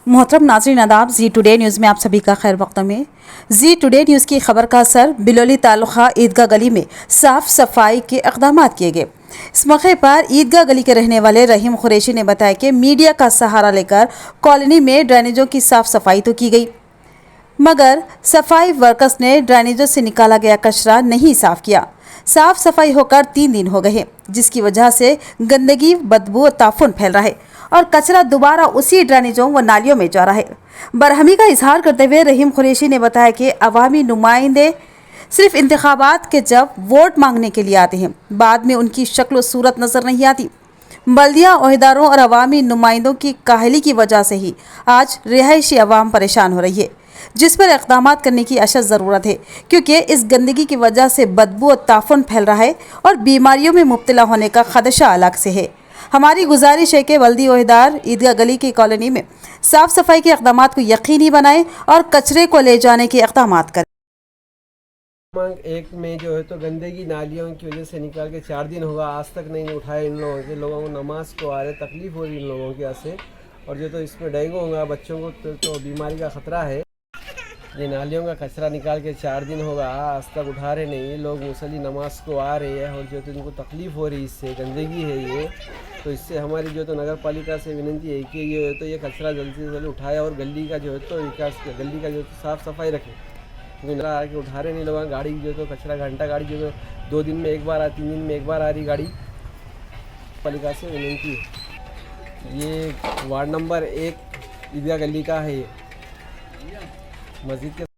मोहतरम नाज़रीन आदाब, जी टुडे न्यूज़ में आप सभी का खैर मक़दम है। जी टुडे न्यूज़ की खबर का असर बिलोली तालुका ईदगाह गली में साफ़ सफाई के इक़दाम किए गए। इस मौके पर ईदगाह गली के रहने वाले रहीम कुरैशी ने बताया कि मीडिया का सहारा लेकर कॉलोनी में ड्रेनेजों की साफ़ सफाई तो की गई, मगर सफाई वर्कर्स ने ड्रेनेजों से निकाला गया कचरा नहीं साफ किया। साफ सफाई होकर 3 दिन हो गए हैं, जिसकी वजह से गंदगी, बदबू और ताफुन फैल रहा है और कचरा दोबारा उसी ड्रेनेजों व नालियों में जा रहा है। बरहमी का इजहार करते हुए रहीम कुरैशी ने बताया कि अवामी नुमाइंदे सिर्फ इंतखाबात के जब वोट मांगने के लिए आते हैं, बाद में उनकी शक्ल सूरत नजर नहीं आती। बल्दिया ओहदेदारों और अवामी नुमाइंदों की काहली की वजह से ही आज रिहायशी अवाम परेशान हो रही है, जिस पर इक़दाम करने की अशद ज़रूरत है, क्योंकि इस गंदगी की वजह से बदबू और ताफुन फैल रहा है और बीमारियों में मुब्तला होने का खदशा अलग से है। हमारी गुजारिश है कि बल्दी ओहदेदार ईदगाह गली की कॉलोनी में साफ़ सफाई के इक़दाम को यकीनी बनाएं और कचरे को ले जाने के इक़दाम करें। मांग एक में जो है तो गंदगी नालियों की वजह से निकाल के 4 दिन होगा, आज तक नहीं उठाए इन लोगों को नमाज को आ रहे, तकलीफ़ हो रही इन लोगों के से। और जो तो इसमें डेंगू होगा बच्चों को तो बीमारी का ख़तरा है। ये नालियों का कचरा निकाल के 4 दिन होगा, आज तक उठा रहे नहीं लोग। मुसल्ली नमाज को आ रहे हैं और जो तो इनको तकलीफ़ हो रही, इससे गंदगी है ये। तो इससे हमारी जो तो नगर पालिका से विनती है कि ये कचरा जल्दी से जल्दी उठाए और गली का जो है तो गली का जो तो साफ़ सफाई रखें। क्योंकि आके उठा रहे नहीं लोग। गाड़ी जो तो कचरा घंटा गाड़ी जो 2 दिन में एक बार 3 दिन में एक बार आ रही गाड़ी। पालिका से विनती है, ये वार्ड नंबर 1 ईदगाह गली का है, मस्जिद के